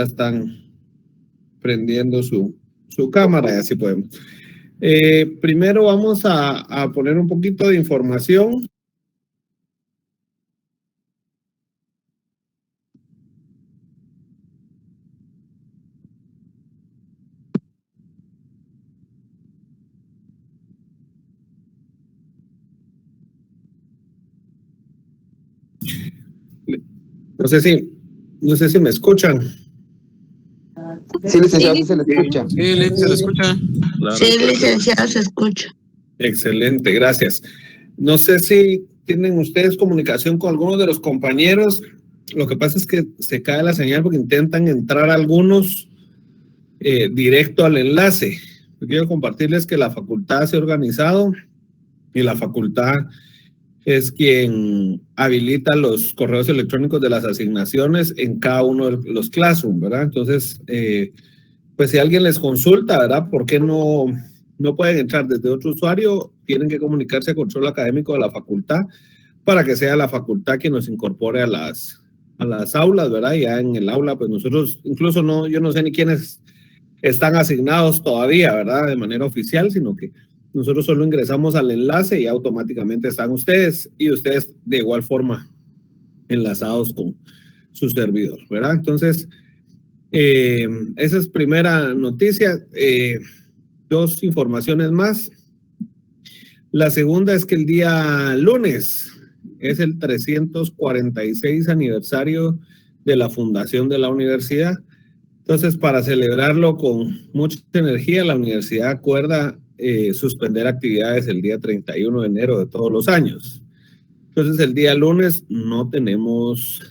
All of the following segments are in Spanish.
están prendiendo su cámara y así podemos. Primero vamos a poner un poquito de información. No sé si me escuchan. Sí, licenciado, sí se le escucha. Sí, se le escucha. Sí, licenciado, se escucha. Excelente, gracias. No sé si tienen ustedes comunicación con algunos de los compañeros. Lo que pasa es que se cae la señal porque intentan entrar algunos directo al enlace. Quiero compartirles que la facultad se ha organizado y la facultad es quien habilita los correos electrónicos de las asignaciones en cada uno de los classrooms, ¿verdad? Entonces, pues si alguien les consulta, ¿verdad? ¿Por qué no pueden entrar desde otro usuario? Tienen que comunicarse a control académico de la facultad para que sea la facultad quien nos incorpore a las aulas, ¿verdad? Ya en el aula, pues nosotros, incluso yo no sé ni quiénes están asignados todavía, ¿verdad? De manera oficial, sino que nosotros solo ingresamos al enlace y automáticamente están ustedes y ustedes de igual forma enlazados con su servidor, ¿verdad? Entonces, esa es primera noticia. Dos informaciones más. La segunda es que el día lunes es el 346 aniversario de la fundación de la universidad. Entonces, para celebrarlo con mucha energía, la universidad acuerda suspender actividades el día 31 de enero de todos los años. Entonces, el día lunes no tenemos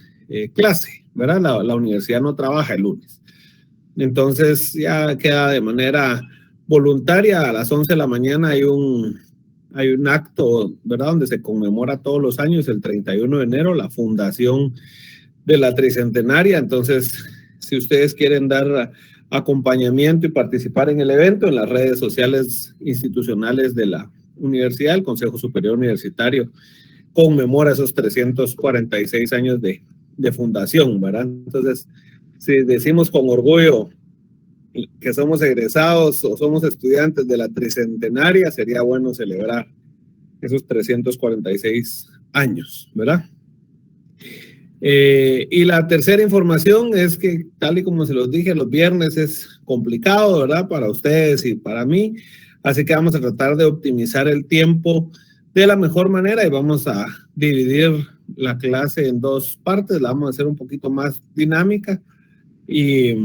clase, ¿verdad? La universidad no trabaja el lunes. Entonces, ya queda de manera voluntaria. A las 11 de la mañana hay un acto, ¿verdad? Donde se conmemora todos los años, el 31 de enero, la fundación de la tricentenaria. Entonces, si ustedes quieren dar acompañamiento y participar en el evento, en las redes sociales institucionales de la universidad, el Consejo Superior Universitario conmemora esos 346 años de fundación, ¿verdad? Entonces, si decimos con orgullo que somos egresados o somos estudiantes de la tricentenaria, sería bueno celebrar esos 346 años, ¿verdad? Y la tercera información es que, tal y como se los dije, los viernes es complicado, ¿verdad? Para ustedes y para mí. Así que vamos a tratar de optimizar el tiempo de la mejor manera y vamos a dividir la clase en dos partes. La vamos a hacer un poquito más dinámica y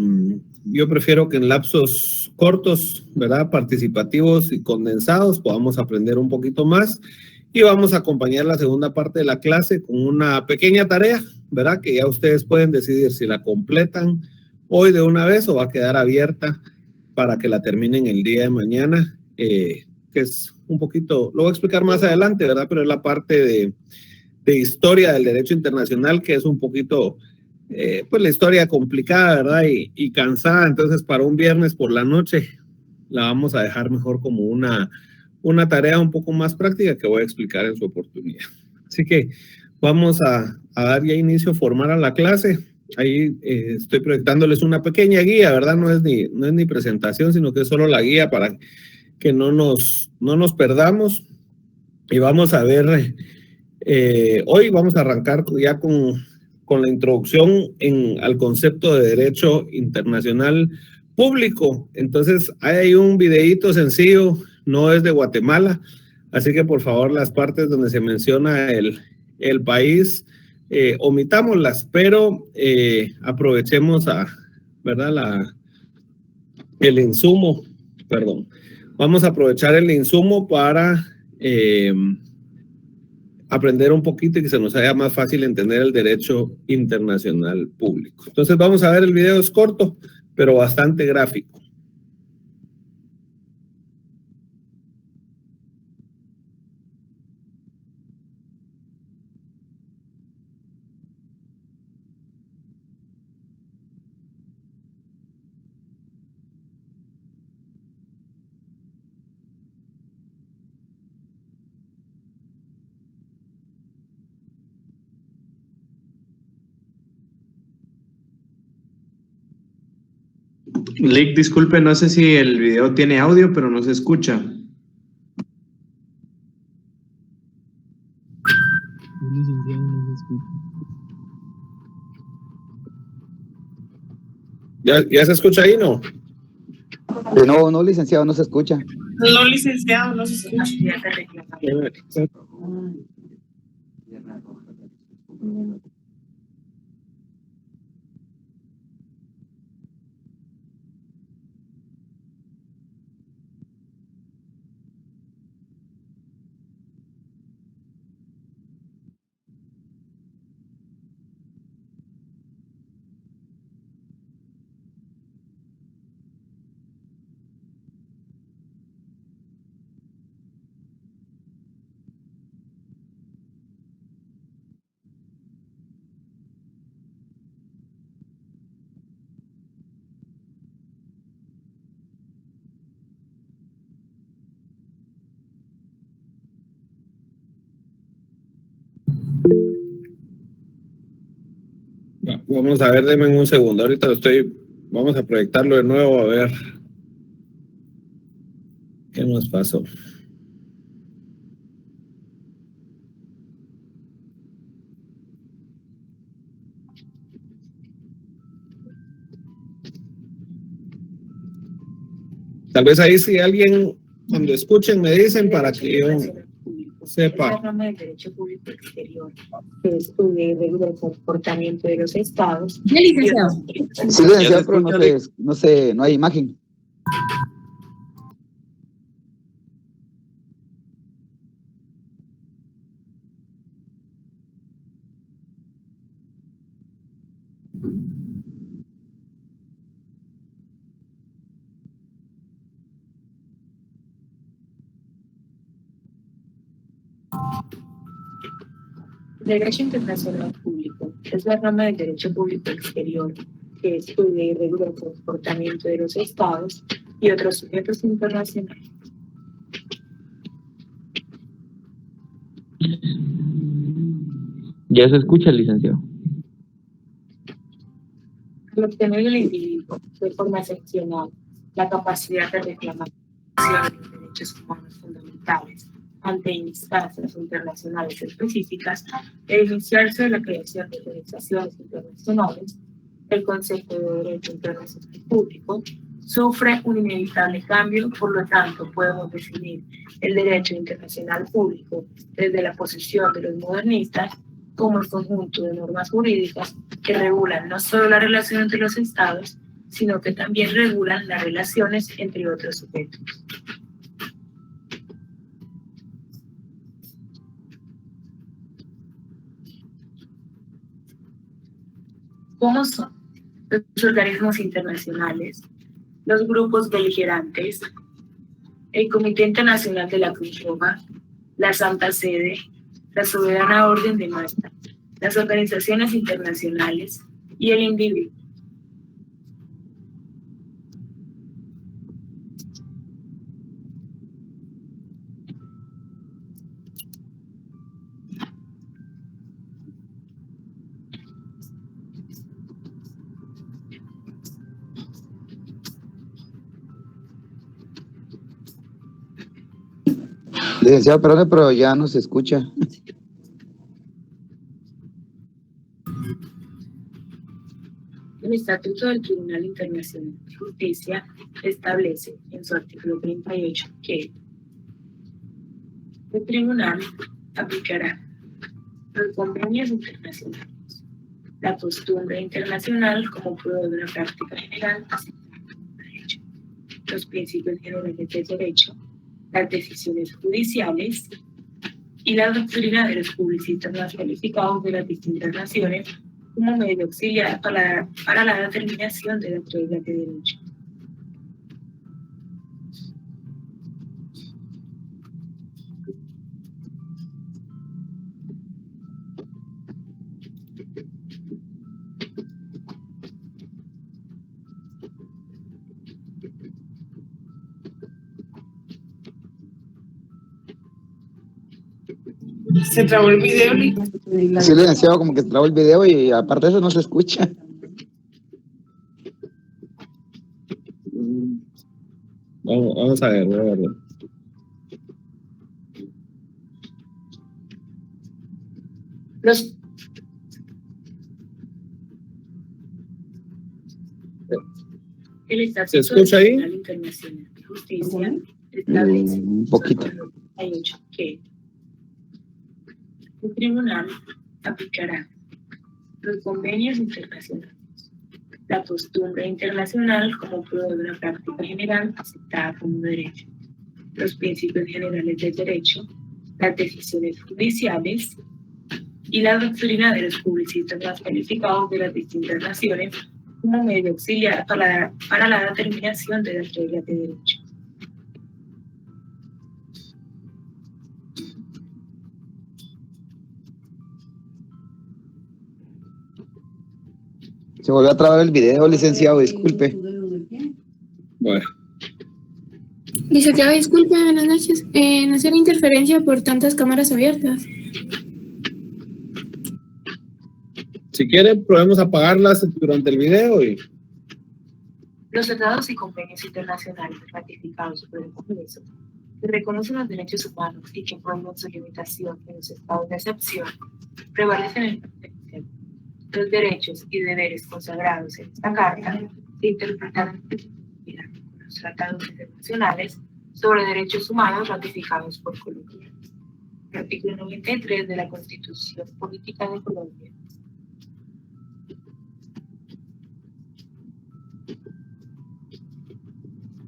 yo prefiero que en lapsos cortos, ¿verdad? Participativos y condensados podamos aprender un poquito más. Y vamos a acompañar la segunda parte de la clase con una pequeña tarea, ¿verdad? Que ya ustedes pueden decidir si la completan hoy de una vez o va a quedar abierta para que la terminen el día de mañana, que es un poquito, lo voy a explicar más adelante, ¿verdad? Pero es la parte de historia del derecho internacional, que es un poquito, pues la historia complicada, ¿verdad? Y cansada. Entonces, para un viernes por la noche, la vamos a dejar mejor como una tarea un poco más práctica que voy a explicar en su oportunidad. Así que vamos a dar ya inicio formal a la clase. Ahí estoy proyectándoles una pequeña guía, ¿verdad? No es ni presentación, sino que es solo la guía para que no nos perdamos. Y vamos a ver, hoy vamos a arrancar ya con la introducción al concepto de derecho internacional público. Entonces, hay un videíto sencillo, no es de Guatemala, así que por favor las partes donde se menciona el país, omitámoslas, pero aprovechemos ¿verdad? El insumo, perdón. Vamos a aprovechar el insumo para aprender un poquito y que se nos haga más fácil entender el derecho internacional público. Entonces vamos a ver, el video es corto, pero bastante gráfico. Lick, disculpe, no sé si el video tiene audio, pero no se escucha. ¿Ya se escucha ahí, no? No, licenciado, no se escucha. No, licenciado, no se escucha. Vamos a ver, denme un segundo. Ahorita vamos a proyectarlo de nuevo a ver qué nos pasó. Tal vez ahí si alguien, cuando escuchen, me dicen para que yo sepa. Es la rama del derecho público exterior, que estudia y regula el comportamiento de los estados. Sí, licenciado, pero no hay imagen. Derecho internacional público es la rama del derecho público exterior que estudia y regula el comportamiento de los estados y otros sujetos internacionales. Ya se escucha, licenciado. Al obtener el individuo de forma excepcional la capacidad de reclamar los derechos humanos fundamentales ante instancias internacionales específicas e iniciarse la creación de organizaciones internacionales, el concepto de derecho internacional público sufre un inevitable cambio. Por lo tanto, podemos definir el derecho internacional público desde la posición de los modernistas como el conjunto de normas jurídicas que regulan no solo la relación entre los estados, sino que también regulan las relaciones entre otros sujetos. ¿Cómo son los organismos internacionales, los grupos beligerantes, el Comité Internacional de la Cruz Roja, la Santa Sede, la Soberana Orden de Malta, las organizaciones internacionales y el individuo? Licenciado, perdón, pero ya no se escucha. El Estatuto del Tribunal Internacional de Justicia establece en su artículo 38 que el tribunal aplicará los convenios internacionales, la costumbre internacional como prueba de una práctica general aceptada por derecho, los principios generales del derecho, las decisiones judiciales y la doctrina de los publicistas más calificados de las distintas naciones como medio auxiliar para la determinación de las reglas de derecho. Se trabó el video. Sí, licenciado, como que se trabó el video y aparte de eso no se escucha. Vamos a ver, voy a ver. Los El Estatuto ¿Se escucha ahí? Nacional Internacional de Justicia establece Un poquito. que el tribunal aplicará los convenios internacionales, la costumbre internacional como prueba de una práctica general aceptada como derecho, los principios generales del derecho, las decisiones judiciales y la doctrina de los publicistas más calificados de las distintas naciones como medio auxiliar para la determinación de las reglas de derecho. Se volvió a trabar el video, licenciado, disculpe. Bueno, Licenciado, disculpe, buenas noches. No será interferencia por tantas cámaras abiertas. si quieren, podemos apagarlas durante el video y Los tratados y convenios internacionales ratificados por el Congreso que reconocen los derechos humanos y que prohíben su limitación en los estados de excepción prevalecen en el presente. Los derechos y deberes consagrados en esta Carta se interpretan en conformidad con los tratados internacionales sobre derechos humanos ratificados por Colombia. El artículo 93 de la Constitución Política de Colombia.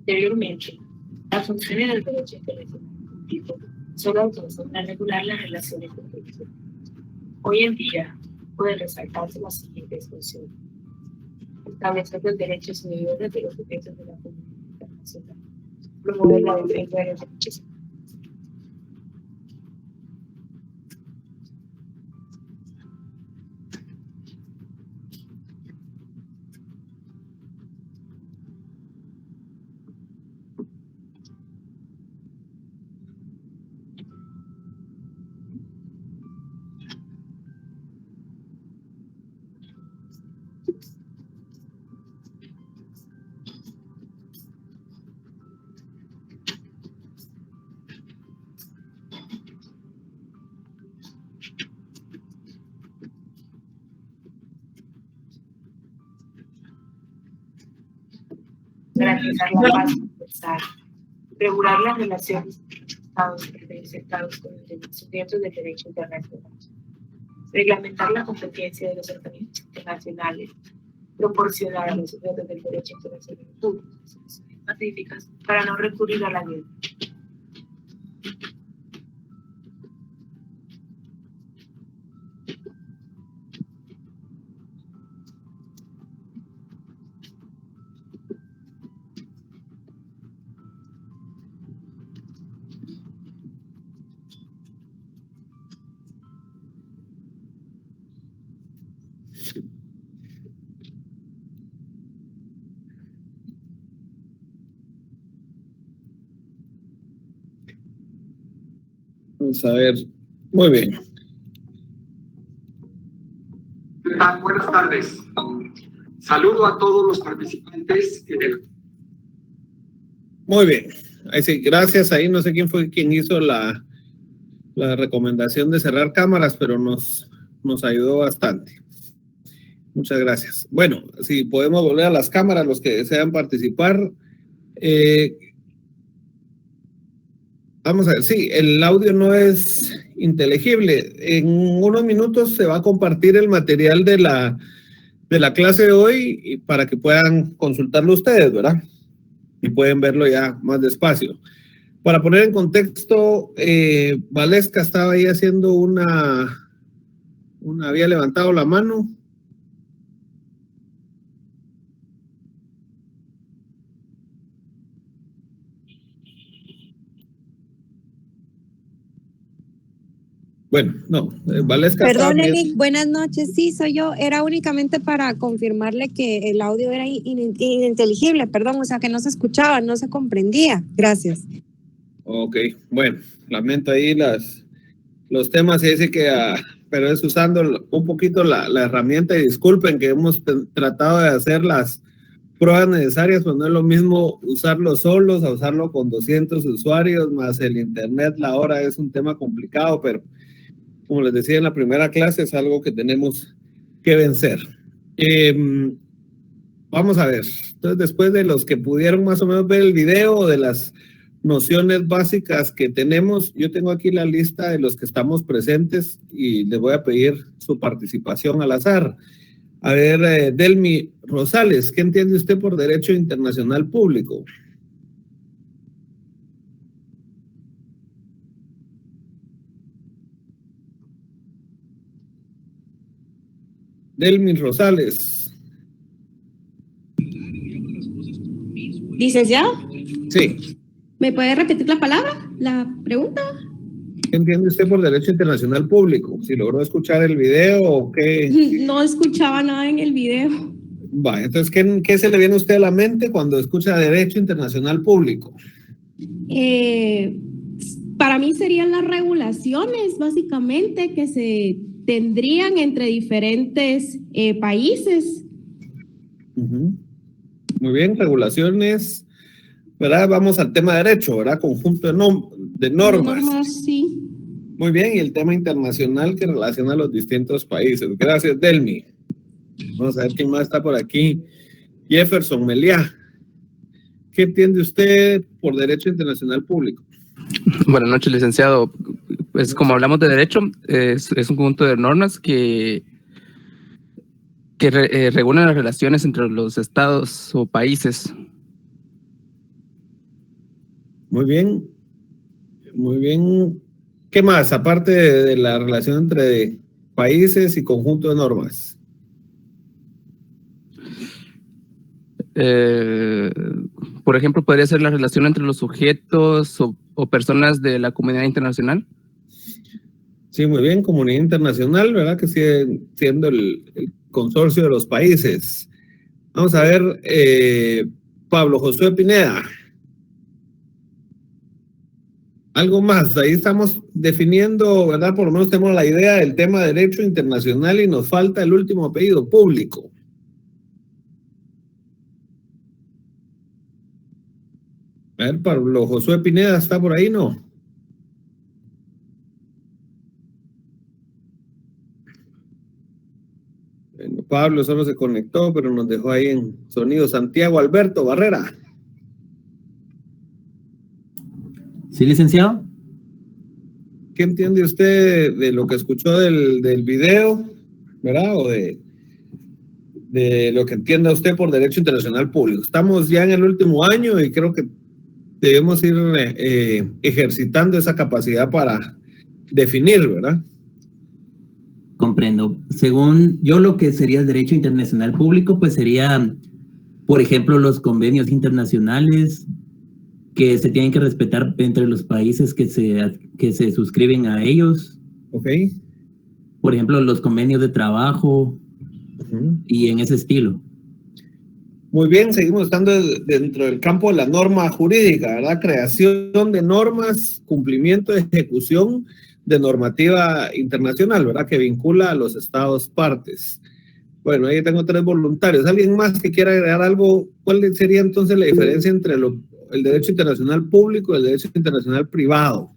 Anteriormente, las funciones del derecho internacional público solo alcanzan a regular las relaciones públicas. Hoy en día, pueden resaltarse las siguientes funciones: establecer los derechos y deberes de los sujetos de la comunidad internacional, promover la defensa de los derechos humanos. Garantizar la paz universal, regular las relaciones entre los estados con los demás sujetos del derecho internacional, reglamentar la competencia de los organismos internacionales, proporcionar a los sujetos del derecho internacional público soluciones pacíficas para no recurrir a la guerra. vamos a ver. Muy bien. Buenas tardes. Saludo a todos los participantes en el... Muy bien. Ahí sí, gracias. Ahí no sé quién fue quien hizo la recomendación de cerrar cámaras, pero nos ayudó bastante. Muchas gracias. Bueno, si podemos volver a las cámaras, los que desean participar. Vamos a ver, sí, el audio no es inteligible. En unos minutos se va a compartir el material de la clase de hoy y para que puedan consultarlo ustedes, ¿verdad? Y pueden verlo ya más despacio. Para poner en contexto, Valesca estaba ahí haciendo había levantado la mano. Bueno, no, Valesca. Perdón, Eric, buenas noches. Sí, soy yo. Era únicamente para confirmarle que el audio era ininteligible, perdón, o sea, que no se escuchaba, no se comprendía. Gracias. Ok, bueno, lamento ahí los temas, y dice que, pero es usando un poquito la herramienta, y disculpen que hemos tratado de hacer las pruebas necesarias, pues no es lo mismo usarlo solos a usarlo con 200 usuarios, más el internet, la hora es un tema complicado, pero como les decía en la primera clase, es algo que tenemos que vencer. Vamos a ver, entonces después de los que pudieron más o menos ver el video, de las nociones básicas que tenemos, yo tengo aquí la lista de los que estamos presentes y les voy a pedir su participación al azar. A ver, Delmi Rosales, ¿qué entiende usted por derecho internacional público? Delmi Rosales. Licenciado, Sí. ¿me puede repetir la pregunta? ¿Qué entiende usted por derecho internacional público? Si logró escuchar el video o qué. No escuchaba nada en el video. Va, entonces, ¿qué se le viene a usted a la mente cuando escucha derecho internacional público? Para mí serían las regulaciones, básicamente, que se tendrían entre diferentes países. Muy bien, regulaciones, ¿verdad? Vamos al tema de derecho, ¿verdad? Conjunto de normas. Sí. Muy bien, y el tema internacional que relaciona a los distintos países. Gracias, Delmi. Vamos a ver quién más está por aquí. Jefferson Meliá. ¿Qué entiende usted por derecho internacional público? Buenas noches, licenciado. Pues como hablamos de derecho, es un conjunto de normas que regulan las relaciones entre los estados o países. Muy bien. Muy bien. ¿Qué más? Aparte de la relación entre países y conjunto de normas. Por ejemplo, podría ser la relación entre los sujetos o personas de la comunidad internacional. Sí, muy bien, comunidad internacional, ¿verdad? Que sigue siendo el consorcio de los países. Vamos a ver, Pablo Josué Pineda. Algo más, ahí estamos definiendo, ¿verdad? Por lo menos tenemos la idea del tema de derecho internacional y nos falta el último apellido, público. A ver, Pablo Josué Pineda, ¿está por ahí, no? Bueno, Pablo solo se conectó, pero nos dejó ahí en sonido. Santiago Alberto Barrera. Sí, licenciado. ¿Qué entiende usted de lo que escuchó del video, ¿verdad? O de lo que entienda usted por derecho internacional público. Estamos ya en el último año y creo que debemos ir ejercitando esa capacidad para definir, ¿verdad? Comprendo. Según yo, lo que sería el derecho internacional público, pues sería, por ejemplo, los convenios internacionales que se tienen que respetar entre los países que se suscriben a ellos. Ok. Por ejemplo, los convenios de trabajo y en ese estilo. Muy bien, seguimos estando dentro del campo de la norma jurídica, ¿verdad? Creación de normas, cumplimiento de ejecución de normativa internacional, ¿verdad? Que vincula a los estados partes. Bueno, ahí tengo 3 voluntarios. ¿Alguien más que quiera agregar algo? ¿Cuál sería entonces la diferencia entre el derecho internacional público y el derecho internacional privado?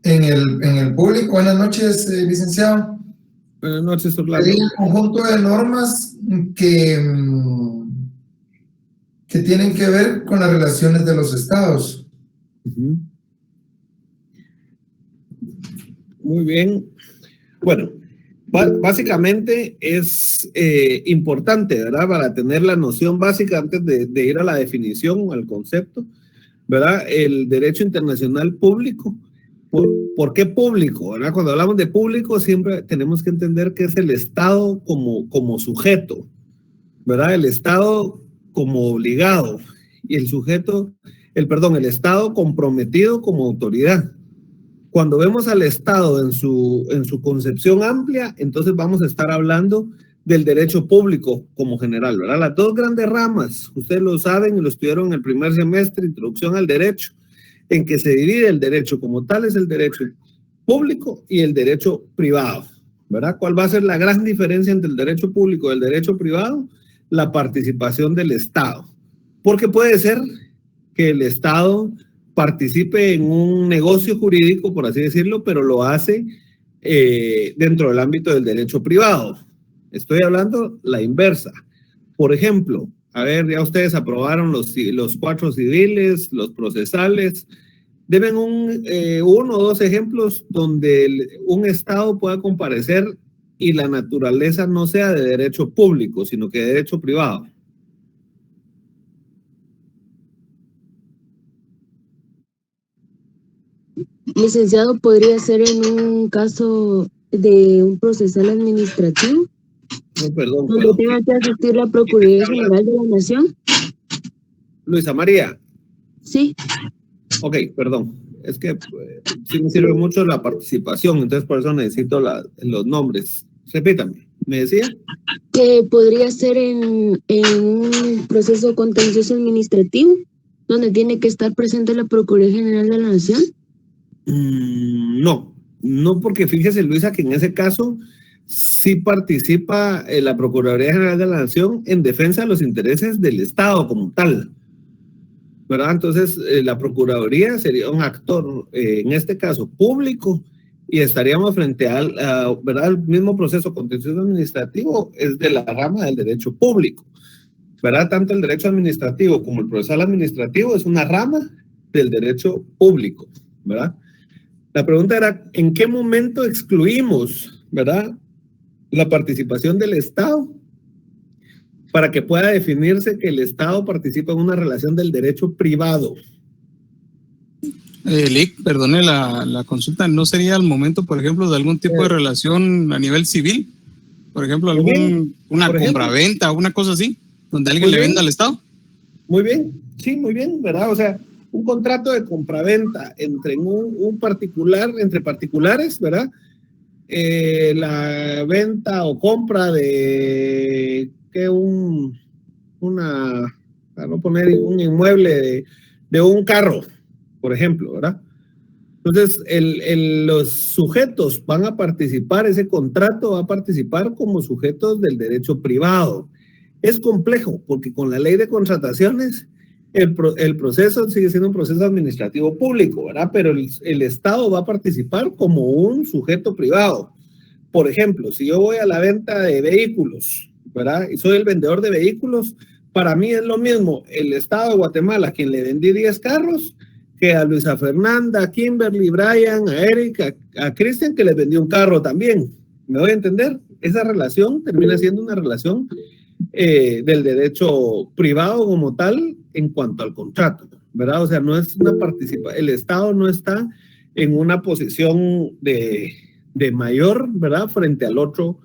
En el público, buenas noches, licenciado. Buenas noches, Orlando. Hay un conjunto de normas que tienen que ver con las relaciones de los estados. Muy bien. Bueno, básicamente es importante, ¿verdad? Para tener la noción básica antes de ir a la definición, al concepto, ¿verdad? El derecho internacional público. ¿Por qué público? ¿Verdad? Cuando hablamos de público siempre tenemos que entender que es el Estado como sujeto, ¿verdad? El Estado como obligado y el Estado comprometido como autoridad. Cuando vemos al Estado en su concepción amplia, entonces vamos a estar hablando del derecho público como general, ¿verdad? Las 2 grandes ramas, ustedes lo saben y lo estudiaron en el primer semestre, Introducción al Derecho, en que se divide el derecho como tal, es el derecho público y el derecho privado, ¿verdad? ¿Cuál va a ser la gran diferencia entre el derecho público y el derecho privado? La participación del Estado. Porque puede ser que el Estado participe en un negocio jurídico, por así decirlo, pero lo hace dentro del ámbito del derecho privado. Estoy hablando la inversa. Por ejemplo, a ver, ya ustedes aprobaron los 4 civiles, los procesales. Deben uno o dos ejemplos donde un Estado pueda comparecer y la naturaleza no sea de derecho público, sino que de derecho privado. Licenciado, ¿podría ser en un caso de un procesal administrativo? No, perdón. ¿Donde tenga que asistir la Procuraduría General de la Nación? Luisa María. Sí. Ok, perdón. Es que sí me sirve mucho la participación, entonces por eso necesito los nombres. Repítame, ¿me decía? Que podría ser en un proceso contencioso administrativo, donde tiene que estar presente la Procuraduría General de la Nación. No, porque fíjese, Luisa, que en ese caso sí participa la Procuraduría General de la Nación en defensa de los intereses del Estado como tal, ¿verdad? Entonces, la Procuraduría sería un actor, en este caso, público, y estaríamos frente ¿verdad? El mismo proceso contencioso administrativo es de la rama del derecho público, ¿verdad? Tanto el derecho administrativo como el procesal administrativo es una rama del derecho público, ¿verdad? La pregunta era, ¿en qué momento excluimos, ¿verdad?, la participación del Estado para que pueda definirse que el Estado participa en una relación del derecho privado? Lic, perdone la consulta, ¿no sería el momento, por ejemplo, de algún tipo de relación a nivel civil? Por ejemplo, una compraventa, una cosa así, donde alguien le venda al Estado. Muy bien, sí, muy bien, ¿verdad? O sea, un contrato de compraventa entre un particular, entre particulares, ¿verdad? La venta o compra de para no poner un inmueble de un carro, por ejemplo, ¿verdad? Entonces, los sujetos van a participar, ese contrato va a participar como sujetos del derecho privado. Es complejo porque con la ley de contrataciones el proceso sigue siendo un proceso administrativo público, ¿verdad? Pero el Estado va a participar como un sujeto privado. Por ejemplo, si yo voy a la venta de vehículos, ¿verdad? Y soy el vendedor de vehículos, para mí es lo mismo el Estado de Guatemala, a quien le vendí 10 carros, que a Luisa Fernanda, a Kimberly, Brian, a Eric, a Cristian, que les vendí un carro también. ¿Me voy a entender? Esa relación termina siendo una relación del derecho privado como tal en cuanto al contrato, ¿verdad? O sea, no es una participación, el Estado no está en una posición de mayor, ¿verdad? Frente al otro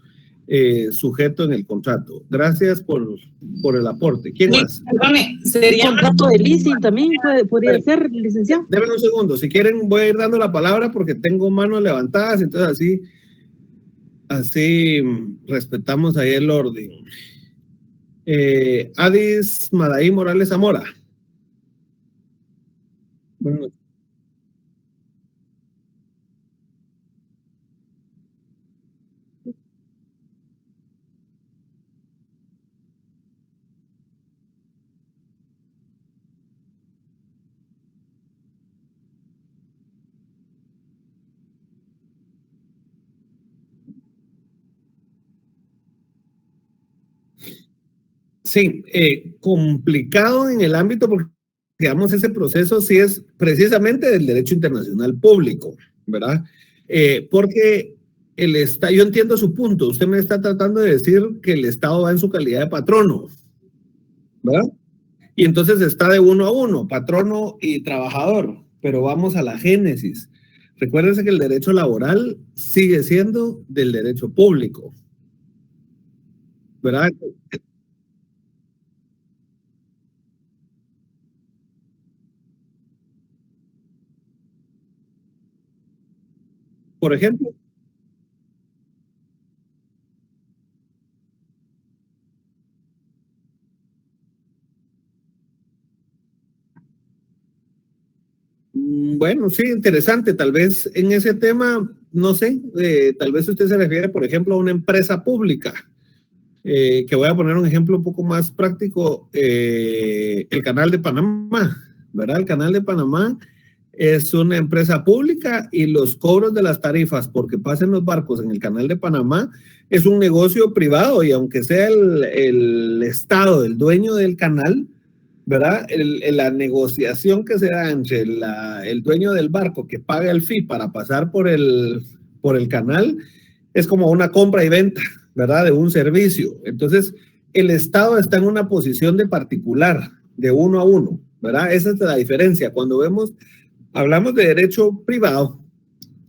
sujeto en el contrato. Gracias por el aporte. ¿Quién más? Perdone, sería un contrato de leasing también podría ser, licenciado. Déjenme un segundo, si quieren voy a ir dando la palabra porque tengo manos levantadas, entonces así respetamos ahí el orden. Adis Madaí Morales Zamora. Bueno. Sí, complicado en el ámbito porque, digamos, ese proceso sí es precisamente del derecho internacional público, ¿verdad? Porque yo entiendo su punto, usted me está tratando de decir que el Estado va en su calidad de patrono, ¿verdad? Y entonces está de uno a uno, patrono y trabajador, pero vamos a la génesis. Recuérdense que el derecho laboral sigue siendo del derecho público, ¿verdad? Por ejemplo, bueno, sí, interesante. Tal vez en ese tema no sé, tal vez usted se refiere, por ejemplo, a una empresa pública, que voy a poner un ejemplo un poco más práctico, el Canal de Panamá, ¿verdad? El Canal de Panamá es una empresa pública y los cobros de las tarifas porque pasen los barcos en el Canal de Panamá es un negocio privado, y aunque sea el Estado el dueño del canal, ¿verdad? La negociación que se da entre el dueño del barco que paga el fee para pasar por el canal es como una compra y venta, ¿verdad? De un servicio. Entonces, el Estado está en una posición de particular, de uno a uno, ¿verdad? Esa es la diferencia. Cuando hablamos de derecho privado,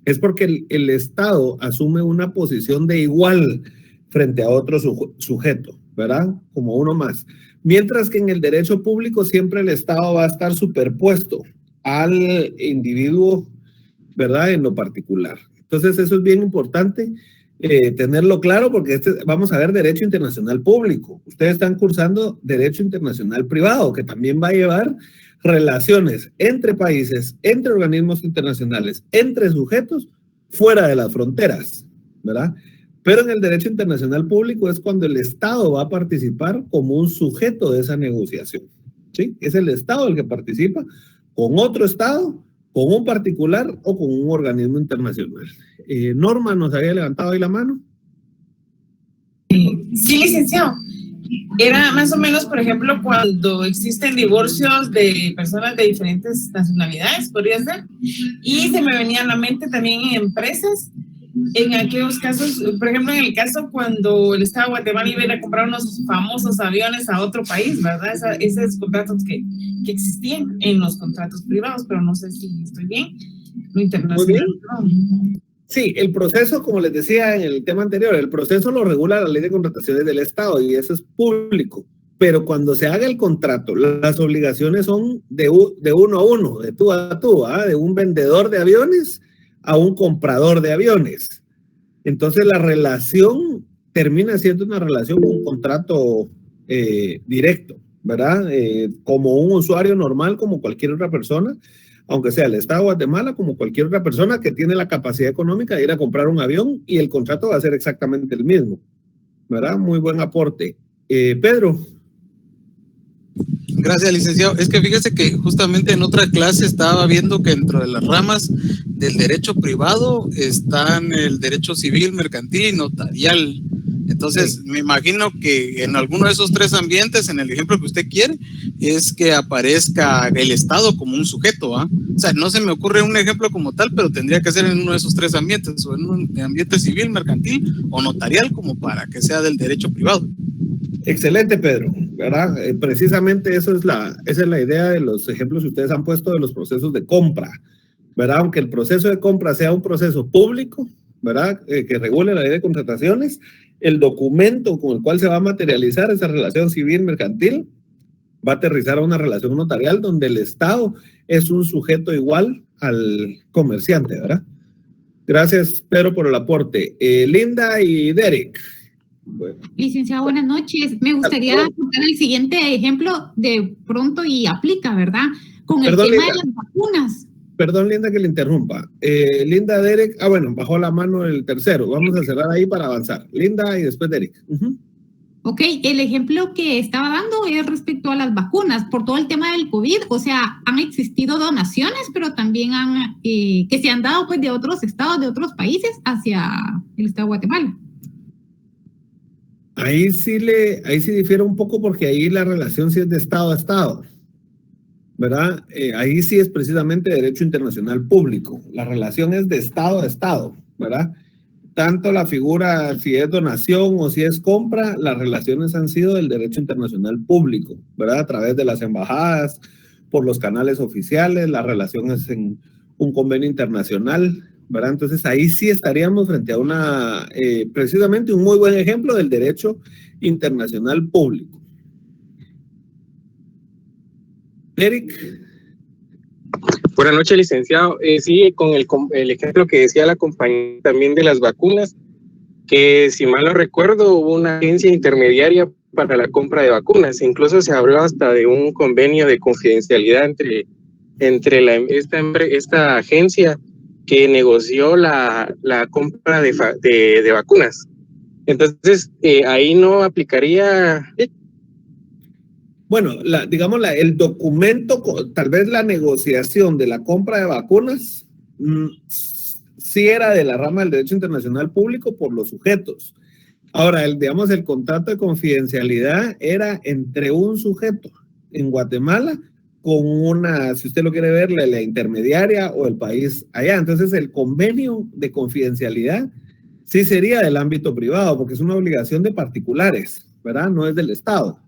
es porque el Estado asume una posición de igual frente a otro sujeto, ¿verdad? Como uno más. Mientras que en el derecho público siempre el Estado va a estar superpuesto al individuo, ¿verdad? En lo particular. Entonces eso es bien importante tenerlo claro, porque vamos a ver derecho internacional público. Ustedes están cursando derecho internacional privado, que también va a llevar relaciones entre países, entre organismos internacionales, entre sujetos fuera de las fronteras, ¿verdad? Pero en el derecho internacional público es cuando el Estado va a participar como un sujeto de esa negociación, ¿sí? Es el Estado el que participa con otro Estado, con un particular o con un organismo internacional. Norma, ¿nos había levantado ahí la mano? Sí, licenciado. Era más o menos, por ejemplo, cuando existen divorcios de personas de diferentes nacionalidades, podría ser, y se me venía a la mente también en empresas, en aquellos casos, por ejemplo, en el caso cuando el Estado de Guatemala iba a ir a comprar unos famosos aviones a otro país, ¿verdad? Esos contratos que existían en los contratos privados, pero no sé si estoy bien, lo internacional. No. Sí, el proceso, como les decía en el tema anterior, el proceso lo regula la ley de contrataciones del Estado y eso es público. Pero cuando se haga el contrato, las obligaciones son de uno a uno, de tú a tú, ¿ah? De un vendedor de aviones a un comprador de aviones. Entonces la relación termina siendo una relación con un contrato directo, ¿verdad? Como un usuario normal, como cualquier otra persona, aunque sea el Estado de Guatemala, como cualquier otra persona que tiene la capacidad económica de ir a comprar un avión, y el contrato va a ser exactamente el mismo, ¿verdad? Muy buen aporte. Pedro. Gracias, licenciado. Es que fíjese que justamente en otra clase estaba viendo que dentro de las ramas del derecho privado están el derecho civil, mercantil y notarial. Entonces, me imagino que en alguno de esos tres ambientes, en el ejemplo que usted quiere, es que aparezca el Estado como un sujeto, ¿ah? O sea, no se me ocurre un ejemplo como tal, pero tendría que ser en uno de esos tres ambientes, o en un ambiente civil, mercantil o notarial, como para que sea del derecho privado. Excelente, Pedro, ¿verdad? Precisamente esa es la idea de los ejemplos que ustedes han puesto de los procesos de compra, ¿verdad? Aunque el proceso de compra sea un proceso público, ¿verdad? Que regule la ley de contrataciones, el documento con el cual se va a materializar esa relación civil mercantil va a aterrizar a una relación notarial donde el Estado es un sujeto igual al comerciante, ¿verdad? Gracias, Pedro, por el aporte. Linda y Derek. Bueno. Licenciado, buenas noches. Me gustaría contar el siguiente ejemplo de pronto y aplica, ¿verdad? Con el tema de las vacunas. Perdón, Linda, que le interrumpa. Linda, Derek, bueno, bajó la mano el tercero. Vamos a cerrar ahí para avanzar. Linda y después Derek. Ok, el ejemplo que estaba dando es respecto a las vacunas, por todo el tema del COVID. O sea, han existido donaciones, pero también que se han dado pues de otros estados, de otros países hacia el estado de Guatemala. Ahí sí difiere un poco, porque ahí la relación sí es de estado a estado, ¿verdad? Ahí sí es precisamente derecho internacional público. La relación es de estado a estado, ¿verdad? Tanto la figura, si es donación o si es compra, las relaciones han sido del derecho internacional público, ¿verdad? A través de las embajadas, por los canales oficiales, las relaciones en un convenio internacional, ¿verdad? Entonces ahí sí estaríamos frente a precisamente un muy buen ejemplo del derecho internacional público. Eric. Buenas noches, licenciado. Sí, con el ejemplo que decía la compañía también de las vacunas, que si mal no recuerdo hubo una agencia intermediaria para la compra de vacunas. Incluso se habló hasta de un convenio de confidencialidad entre esta agencia que negoció la compra de vacunas. Entonces, ahí no aplicaría. Bueno, digamos, el documento, tal vez la negociación de la compra de vacunas, sí era de la rama del derecho internacional público por los sujetos. Ahora, digamos, el contrato de confidencialidad era entre un sujeto en Guatemala con una, si usted lo quiere ver, la intermediaria o el país allá. Entonces, el convenio de confidencialidad sí sería del ámbito privado, porque es una obligación de particulares, ¿verdad? No es del Estado.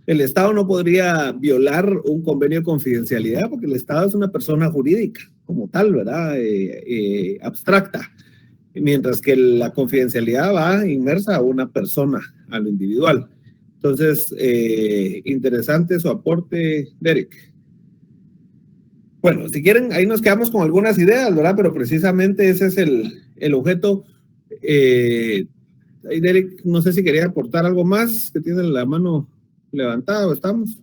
El Estado no podría violar un convenio de confidencialidad porque el Estado es una persona jurídica como tal, ¿verdad? Abstracta. Mientras que la confidencialidad va inmersa a una persona, a lo individual. Entonces, interesante su aporte, Derek. Bueno, si quieren, ahí nos quedamos con algunas ideas, ¿verdad? Pero precisamente ese es el objeto. Derek, no sé si quería aportar algo más, que tiene la mano levantada, ¿o estamos?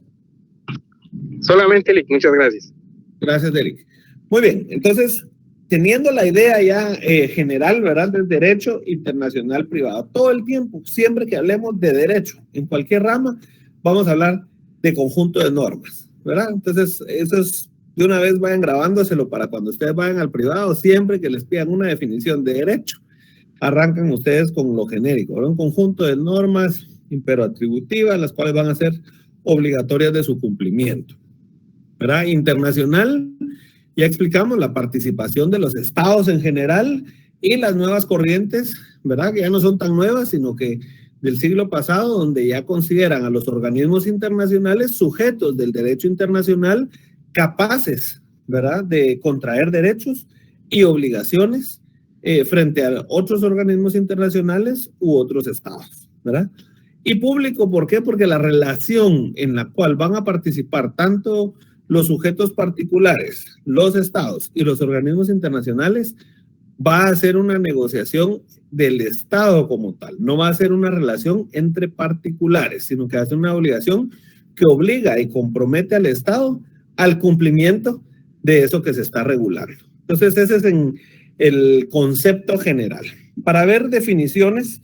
Solamente, Lick, muchas gracias. Gracias, Derek. Muy bien, entonces, teniendo la idea ya general, ¿verdad?, del derecho internacional privado, todo el tiempo, siempre que hablemos de derecho, en cualquier rama, vamos a hablar de conjunto de normas, ¿verdad? Entonces, eso es, de una vez vayan grabándoselo para cuando ustedes vayan al privado, siempre que les pidan una definición de derecho, arrancan ustedes con lo genérico, ¿verdad? Un conjunto de normas imperatributivas, las cuales van a ser obligatorias de su cumplimiento, ¿verdad? Internacional, ya explicamos la participación de los estados en general y las nuevas corrientes, ¿verdad? Que ya no son tan nuevas, sino que del siglo pasado, donde ya consideran a los organismos internacionales sujetos del derecho internacional capaces, ¿verdad?, de contraer derechos y obligaciones frente a otros organismos internacionales u otros estados, ¿verdad? Y público, ¿por qué? Porque la relación en la cual van a participar tanto los sujetos particulares, los estados y los organismos internacionales va a ser una negociación del Estado como tal. No va a ser una relación entre particulares, sino que va a ser una obligación que obliga y compromete al Estado al cumplimiento de eso que se está regulando. Entonces, ese es el concepto general. Para ver definiciones,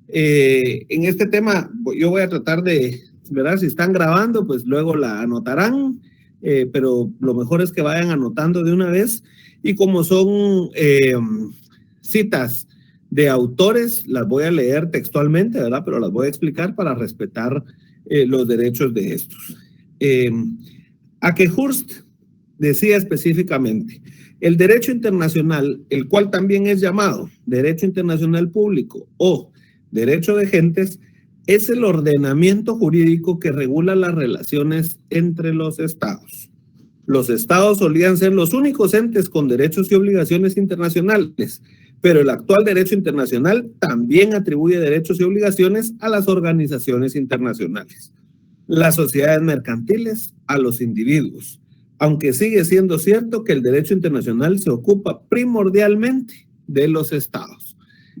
en este tema, yo voy a tratar de, ¿verdad? Si están grabando, pues luego la anotarán, pero lo mejor es que vayan anotando de una vez, y como son citas de autores, las voy a leer textualmente, ¿verdad? Pero las voy a explicar para respetar los derechos de estos. Akehurst decía específicamente: el derecho internacional, el cual también es llamado derecho internacional público o derecho de gentes, es el ordenamiento jurídico que regula las relaciones entre los estados. Los estados solían ser los únicos entes con derechos y obligaciones internacionales, pero el actual derecho internacional también atribuye derechos y obligaciones a las organizaciones internacionales, las sociedades mercantiles, a los individuos, aunque sigue siendo cierto que el derecho internacional se ocupa primordialmente de los estados.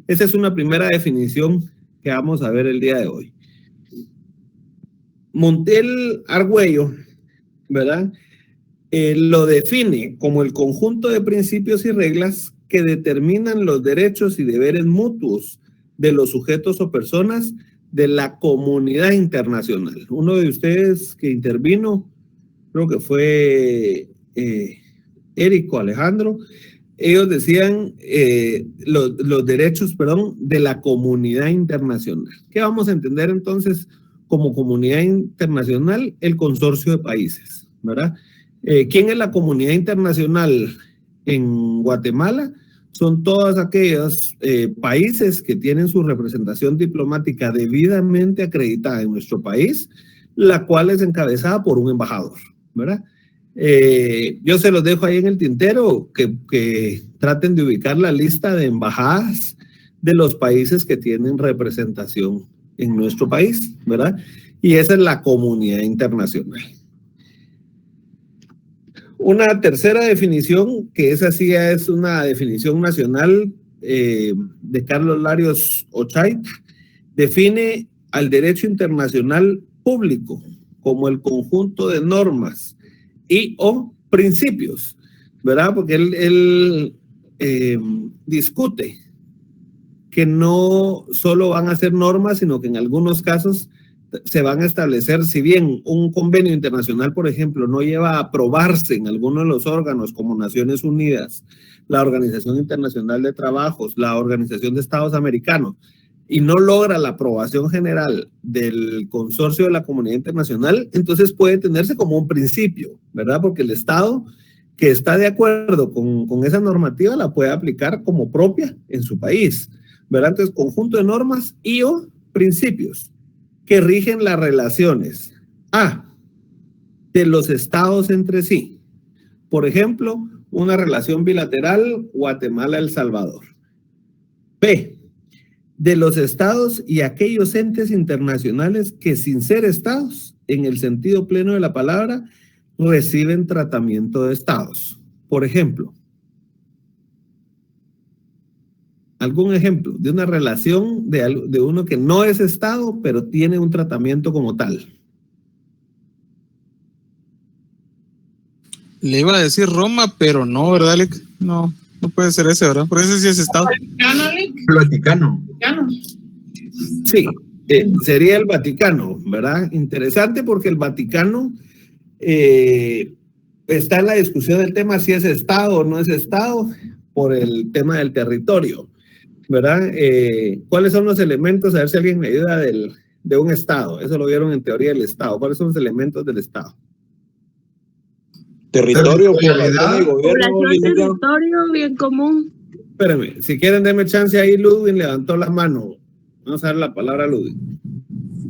Esa es una primera definición que vamos a ver el día de hoy. Montiel Argüello, ¿verdad?, lo define como el conjunto de principios y reglas que determinan los derechos y deberes mutuos de los sujetos o personas de la comunidad internacional. Uno de ustedes que intervino, creo que fue Érico Alejandro, ellos decían los derechos, de la comunidad internacional. ¿Qué vamos a entender entonces como comunidad internacional? El consorcio de países, ¿verdad? ¿Quién es la comunidad internacional en Guatemala? Son todos aquellos países que tienen su representación diplomática debidamente acreditada en nuestro país, la cual es encabezada por un embajador, ¿verdad? Yo se los dejo ahí en el tintero, que traten de ubicar la lista de embajadas de los países que tienen representación en nuestro país, ¿verdad? Y esa es la comunidad internacional. Una tercera definición, que esa sí es una definición nacional de Carlos Larios Ochay, define al derecho internacional público como el conjunto de normas y o principios, ¿verdad? Porque él discute que no solo van a ser normas, sino que en algunos casos se van a establecer, si bien un convenio internacional, por ejemplo, no lleva a aprobarse en alguno de los órganos como Naciones Unidas, la Organización Internacional de Trabajos, la Organización de Estados Americanos, y no logra la aprobación general del consorcio de la comunidad internacional, entonces puede tenerse como un principio, ¿verdad? Porque el Estado que está de acuerdo con esa normativa la puede aplicar como propia en su país, ¿verdad? Entonces, conjunto de normas y o principios que rigen las relaciones de los estados entre sí. Por ejemplo, una relación bilateral Guatemala-El Salvador. B, de los estados y aquellos entes internacionales que sin ser estados, en el sentido pleno de la palabra, reciben tratamiento de estados. Por ejemplo, algún ejemplo de una relación de uno que no es estado, pero tiene un tratamiento como tal. Le iba a decir Roma, pero no, ¿verdad, Alec? No, no puede ser ese, ¿verdad? Por eso sí es estado. El Vaticano. Sí, sería el Vaticano, ¿verdad? Interesante porque el Vaticano está en la discusión del tema si es estado o no es estado por el tema del territorio, ¿verdad? ¿Cuáles son los elementos? A ver si alguien me ayuda de un estado. Eso lo vieron en teoría del estado. ¿Cuáles son los elementos del estado? Territorio, población y gobierno. Población, territorio, bien común. Espérenme, si quieren denme chance ahí. Ludwig levantó la mano. Vamos a dar la palabra a Ludwig.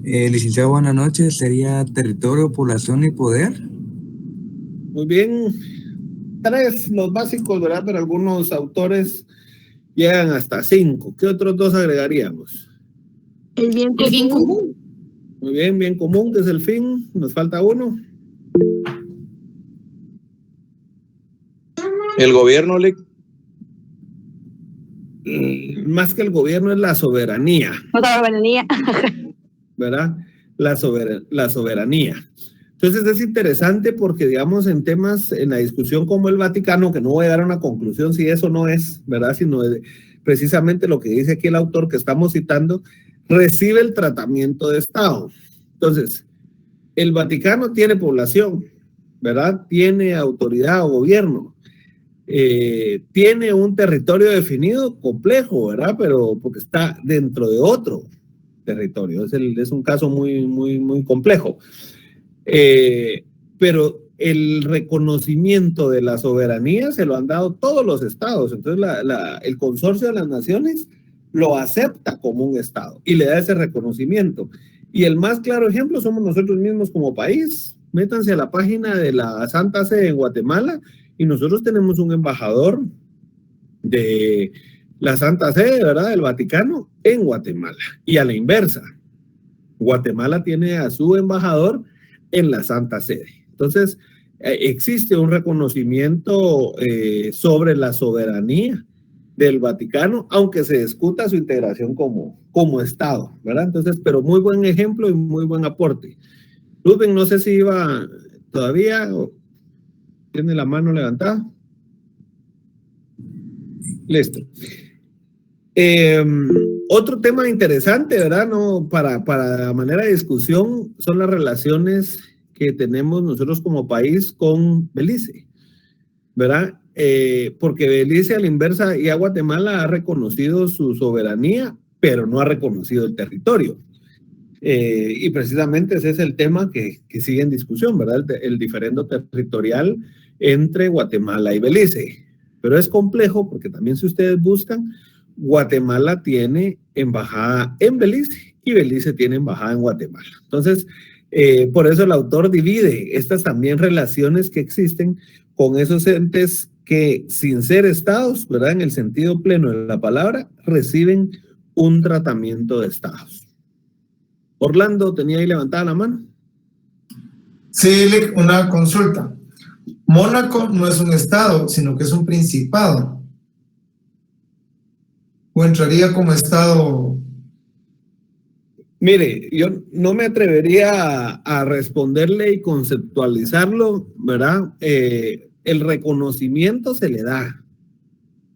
Licenciado, buenas noches. Sería territorio, población y poder. Muy bien. 3, los básicos, ¿verdad? Pero algunos autores llegan hasta 5. ¿Qué otros 2 agregaríamos? El bien común. El bien común. Muy bien, bien común, que es el fin. Nos falta 1. El gobierno, Más que el gobierno es la soberanía. La soberanía. ¿Verdad? La soberanía. Entonces es interesante porque, digamos, en temas, en la discusión como el Vaticano, que no voy a dar una conclusión si eso no es, ¿verdad? Sino precisamente lo que dice aquí el autor que estamos citando, recibe el tratamiento de Estado. Entonces, el Vaticano tiene población, ¿verdad? Tiene autoridad o gobierno. Tiene un territorio definido complejo, ¿verdad? Pero porque está dentro de otro territorio. Es un caso muy, muy, muy complejo. Pero el reconocimiento de la soberanía se lo han dado todos los estados. Entonces el Consorcio de las Naciones lo acepta como un estado y le da ese reconocimiento. Y el más claro ejemplo somos nosotros mismos como país. Métanse a la página de la Santa Sede en Guatemala y nosotros tenemos un embajador de la Santa Sede, ¿verdad? Del Vaticano en Guatemala. Y a la inversa, Guatemala tiene a su embajador en la Santa Sede. Entonces, existe un reconocimiento sobre la soberanía del Vaticano, aunque se discuta su integración como Estado, ¿verdad? Entonces, pero muy buen ejemplo y muy buen aporte. Ludwig, no sé si iba todavía o tiene la mano levantada. Listo. Otro tema interesante, ¿verdad? No, para manera de discusión son las relaciones que tenemos nosotros como país con Belice, ¿verdad? Porque Belice a la inversa y a Guatemala ha reconocido su soberanía, pero no ha reconocido el territorio. Y precisamente ese es el tema que sigue en discusión, ¿verdad? El diferendo territorial entre Guatemala y Belice. Pero es complejo porque también si ustedes buscan, Guatemala tiene embajada en Belice y Belice tiene embajada en Guatemala. Entonces, por eso el autor divide estas también relaciones que existen con esos entes que sin ser estados, ¿verdad? En el sentido pleno de la palabra, reciben un tratamiento de estados. Orlando, ¿tenía ahí levantada la mano? Sí, una consulta. Mónaco no es un estado, sino que es un principado. ¿O entraría como estado? Mire, yo no me atrevería a responderle y conceptualizarlo, ¿verdad? El reconocimiento se le da,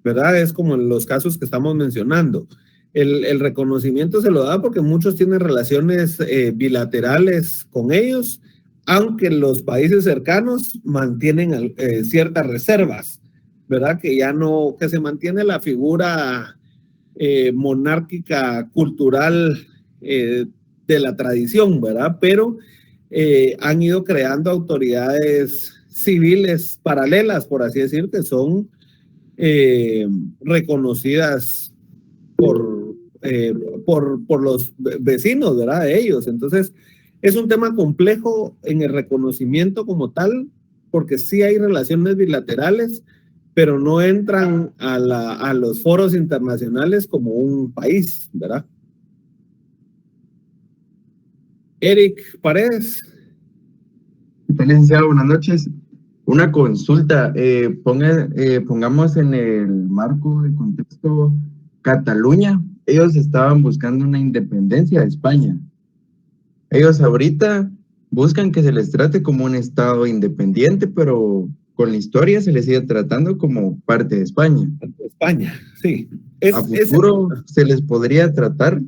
¿verdad? Es como en los casos que estamos mencionando. El reconocimiento se lo da porque muchos tienen relaciones bilaterales con ellos, aunque los países cercanos mantienen ciertas reservas, ¿verdad? Que ya no, que se mantiene la figura monárquica cultural de la tradición, ¿verdad? Pero han ido creando autoridades civiles paralelas, por así decir, que son reconocidas por los vecinos, ¿verdad? De ellos. Entonces, es un tema complejo en el reconocimiento como tal, porque sí hay relaciones bilaterales, pero no entran a los foros internacionales como un país, ¿verdad? Eric Paredes. ¿Qué tal, licenciado? Buenas noches. Una consulta. Pongamos en el marco de contexto Cataluña. Ellos estaban buscando una independencia de España. Ellos ahorita buscan que se les trate como un estado independiente, pero con la historia se les sigue tratando como parte de España. España, sí. A futuro se les podría tratar,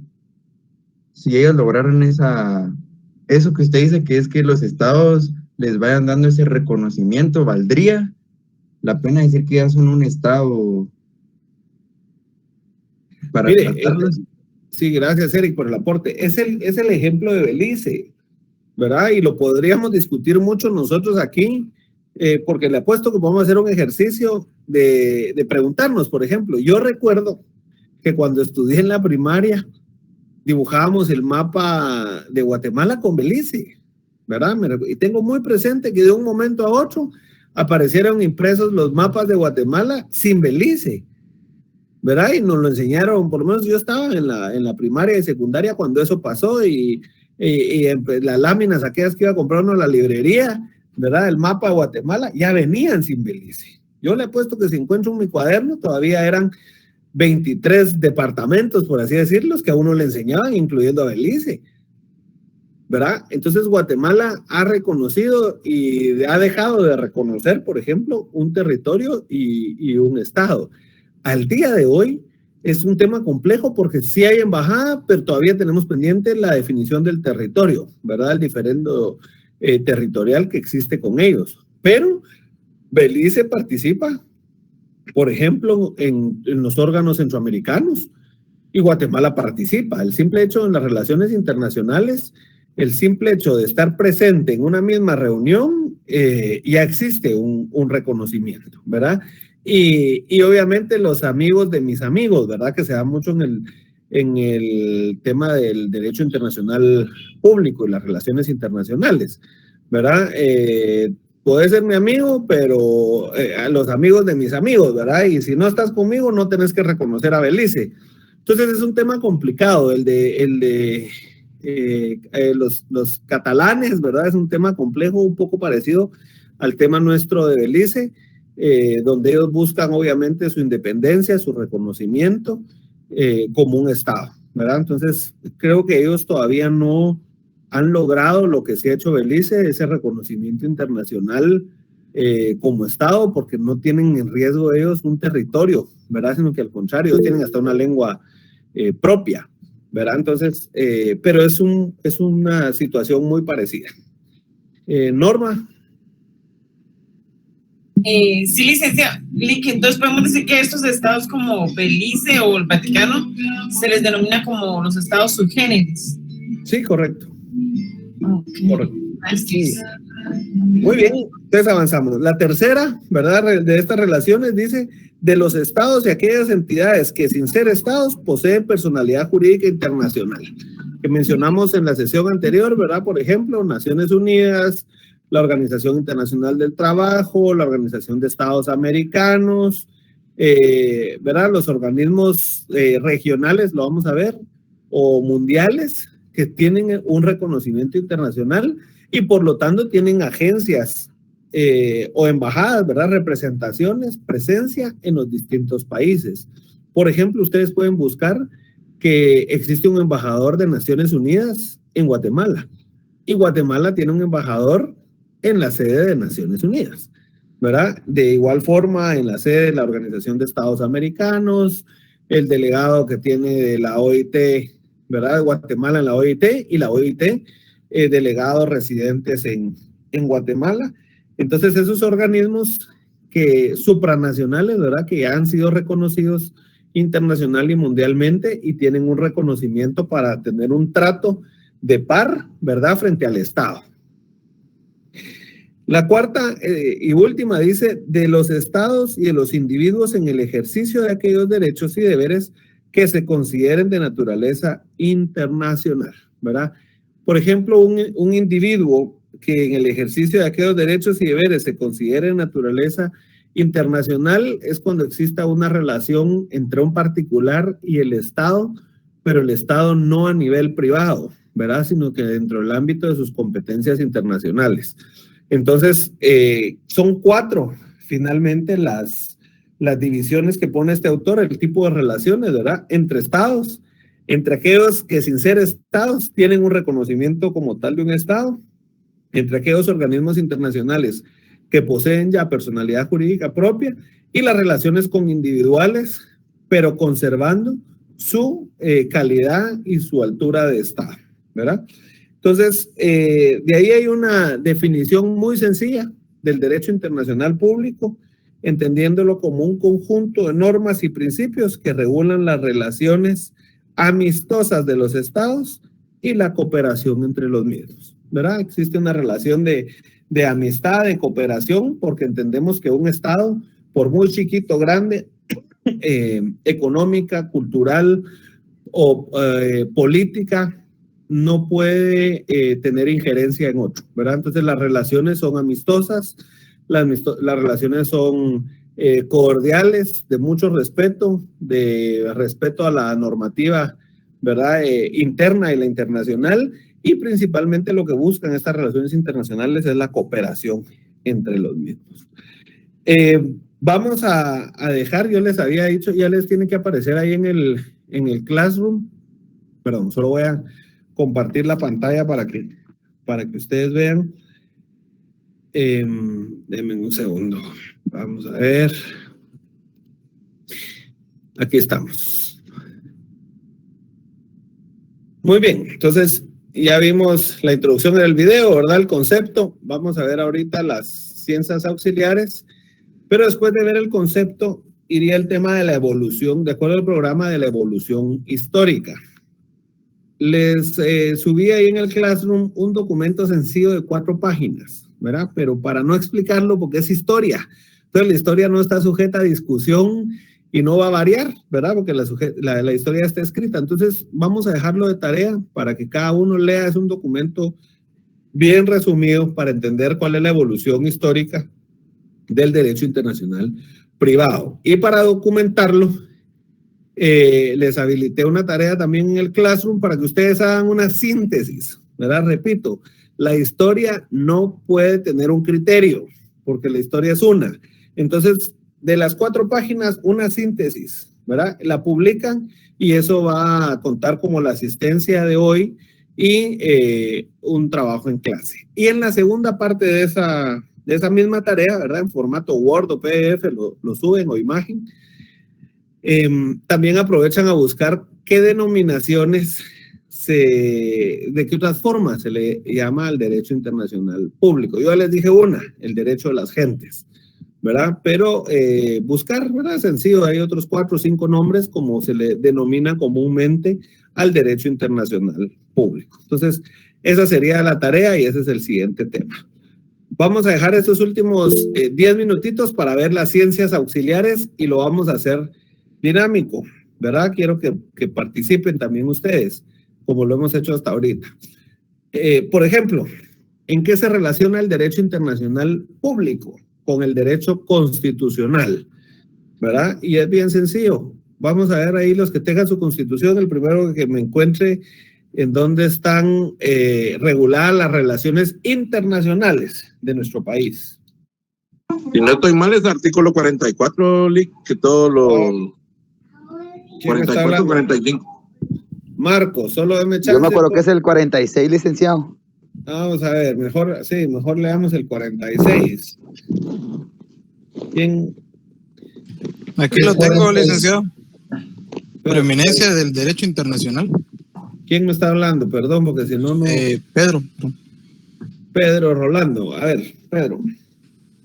si ellos lograran eso que usted dice, que es que los estados les vayan dando ese reconocimiento, ¿valdría la pena decir que ya son un estado para tratarlos? Sí, gracias, Eric, por el aporte. Es el ejemplo de Belice, ¿verdad? Y lo podríamos discutir mucho nosotros aquí, porque le apuesto que vamos a hacer un ejercicio de preguntarnos, por ejemplo. Yo recuerdo que cuando estudié en la primaria, dibujábamos el mapa de Guatemala con Belice, ¿verdad? Y tengo muy presente que de un momento a otro aparecieron impresos los mapas de Guatemala sin Belice, ¿verdad? Y nos lo enseñaron, por lo menos yo estaba en la primaria y secundaria cuando eso pasó, y las láminas aquellas que iba a comprar uno en la librería, ¿verdad? El mapa de Guatemala ya venían sin Belice. Yo le he puesto que si encuentro en mi cuaderno todavía eran 23 departamentos, por así decirlo, que a uno le enseñaban, incluyendo a Belice, ¿verdad? Entonces Guatemala ha reconocido y ha dejado de reconocer, por ejemplo, un territorio y un estado. Al día de hoy es un tema complejo porque sí hay embajada, pero todavía tenemos pendiente la definición del territorio, ¿verdad? El diferendo territorial que existe con ellos. Pero Belice participa, por ejemplo, en los órganos centroamericanos, y Guatemala participa. El simple hecho en las relaciones internacionales, el simple hecho de estar presente en una misma reunión, ya existe un reconocimiento, ¿verdad? Y obviamente los amigos de mis amigos, ¿verdad? Que se da mucho en el tema del derecho internacional público y las relaciones internacionales, ¿verdad? Puede ser mi amigo, pero a los amigos de mis amigos, ¿verdad? Y si no estás conmigo, no tenés que reconocer a Belice. Entonces es un tema complicado, el de los catalanes, ¿verdad? Es un tema complejo, un poco parecido al tema nuestro de Belice, donde ellos buscan obviamente su independencia, su reconocimiento como un estado, ¿verdad? Entonces creo que ellos todavía no han logrado lo que sí ha hecho Belice, ese reconocimiento internacional como estado, porque no tienen en riesgo ellos un territorio, ¿verdad? Sino que al contrario, ellos tienen hasta una lengua propia, ¿verdad? Entonces, pero es una situación muy parecida. Norma. Sí, licenciado. Entonces podemos decir que estos estados como Belice o el Vaticano se les denomina como los estados subgéneres. Sí, correcto. Okay. Correcto. Sí. Muy bien, entonces avanzamos. La tercera, ¿verdad? De estas relaciones dice, de los estados y aquellas entidades que sin ser estados poseen personalidad jurídica internacional, que mencionamos en la sesión anterior, ¿verdad? Por ejemplo, Naciones Unidas, la Organización Internacional del Trabajo, la Organización de Estados Americanos, ¿verdad? Los organismos regionales, lo vamos a ver, o mundiales, que tienen un reconocimiento internacional y por lo tanto tienen agencias o embajadas, ¿verdad? Representaciones, presencia en los distintos países. Por ejemplo, ustedes pueden buscar que existe un embajador de Naciones Unidas en Guatemala y Guatemala tiene un embajador en la sede de Naciones Unidas. ¿verdad? De igual forma, en la sede de la Organización de Estados Americanos, el delegado que tiene de la OIT, ¿verdad? De Guatemala en la OIT, y la OIT, delegados residentes en Guatemala. Entonces, esos organismos que supranacionales, ¿verdad? Que ya han sido reconocidos internacional y mundialmente y tienen un reconocimiento para tener un trato de par, ¿verdad? Frente al Estado. La cuarta y última dice, de los estados y de los individuos en el ejercicio de aquellos derechos y deberes que se consideren de naturaleza internacional, ¿verdad? Por ejemplo, un individuo que en el ejercicio de aquellos derechos y deberes se considere de naturaleza internacional es cuando exista una relación entre un particular y el Estado, pero el Estado no a nivel privado, ¿verdad? Sino que dentro del ámbito de sus competencias internacionales. Entonces, son 4 finalmente las divisiones que pone este autor, el tipo de relaciones, ¿verdad? Entre estados, entre aquellos que sin ser estados tienen un reconocimiento como tal de un estado, entre aquellos organismos internacionales que poseen ya personalidad jurídica propia y las relaciones con individuales, pero conservando su calidad y su altura de estado, ¿verdad? Entonces, de ahí hay una definición muy sencilla del derecho internacional público, entendiéndolo como un conjunto de normas y principios que regulan las relaciones amistosas de los estados y la cooperación entre los mismos, ¿verdad? Existe una relación de amistad, de cooperación, porque entendemos que un estado, por muy chiquito, grande, económica, cultural o política, no puede tener injerencia en otro, ¿verdad? Entonces las relaciones son amistosas, las relaciones son cordiales, de mucho respeto, de respeto a la normativa, ¿verdad? Interna y la internacional, y principalmente lo que buscan estas relaciones internacionales es la cooperación entre los mismos. Vamos a dejar, yo les había dicho, ya les tiene que aparecer ahí en el Classroom, perdón, solo voy a compartir la pantalla para que ustedes vean. Denme un segundo. Vamos a ver. Aquí estamos. Muy bien, entonces ya vimos la introducción del video, ¿verdad? El concepto. Vamos a ver ahorita las ciencias auxiliares, pero después de ver el concepto iría el tema de la evolución, de acuerdo al programa de la evolución histórica. Les subí ahí en el Classroom un documento sencillo de 4 páginas, ¿verdad? Pero para no explicarlo porque es historia. Entonces la historia no está sujeta a discusión y no va a variar, ¿verdad? Porque la historia está escrita. Entonces vamos a dejarlo de tarea para que cada uno lea. Es un documento bien resumido para entender cuál es la evolución histórica del derecho internacional privado. Y para documentarlo, les habilité una tarea también en el Classroom para que ustedes hagan una síntesis, ¿verdad? Repito, la historia no puede tener un criterio, porque la historia es una. Entonces, de las 4 páginas, una síntesis, ¿verdad? La publican y eso va a contar como la asistencia de hoy y un trabajo en clase. Y en la segunda parte de esa misma tarea, ¿verdad? En formato Word o PDF, lo suben o imagen. También aprovechan a buscar qué denominaciones de qué otras formas se le llama al derecho internacional público. Yo les dije una, el derecho de las gentes, ¿verdad? Pero buscar, ¿verdad? Sencillo, hay otros 4 o 5 nombres como se le denomina comúnmente al derecho internacional público. Entonces, esa sería la tarea y ese es el siguiente tema. Vamos a dejar estos últimos 10 minutitos para ver las ciencias auxiliares y lo vamos a hacer dinámico, ¿verdad? Quiero que participen también ustedes, como lo hemos hecho hasta ahorita. Por ejemplo, ¿en qué se relaciona el derecho internacional público con el derecho constitucional? ¿Verdad? Y es bien sencillo. Vamos a ver ahí los que tengan su constitución, el primero que me encuentre en dónde están reguladas las relaciones internacionales de nuestro país. Si no estoy mal, es el artículo 44, Lick, que todo lo... 44, 45. Marco, solo deme chance. Yo me acuerdo que es el 46, licenciado. Vamos a ver, mejor leamos el 46. ¿Quién? Aquí lo tengo, licenciado. Preeminencia del derecho internacional. ¿Quién me está hablando? Perdón, porque si no, no. Pedro. Pedro Rolando. A ver, Pedro.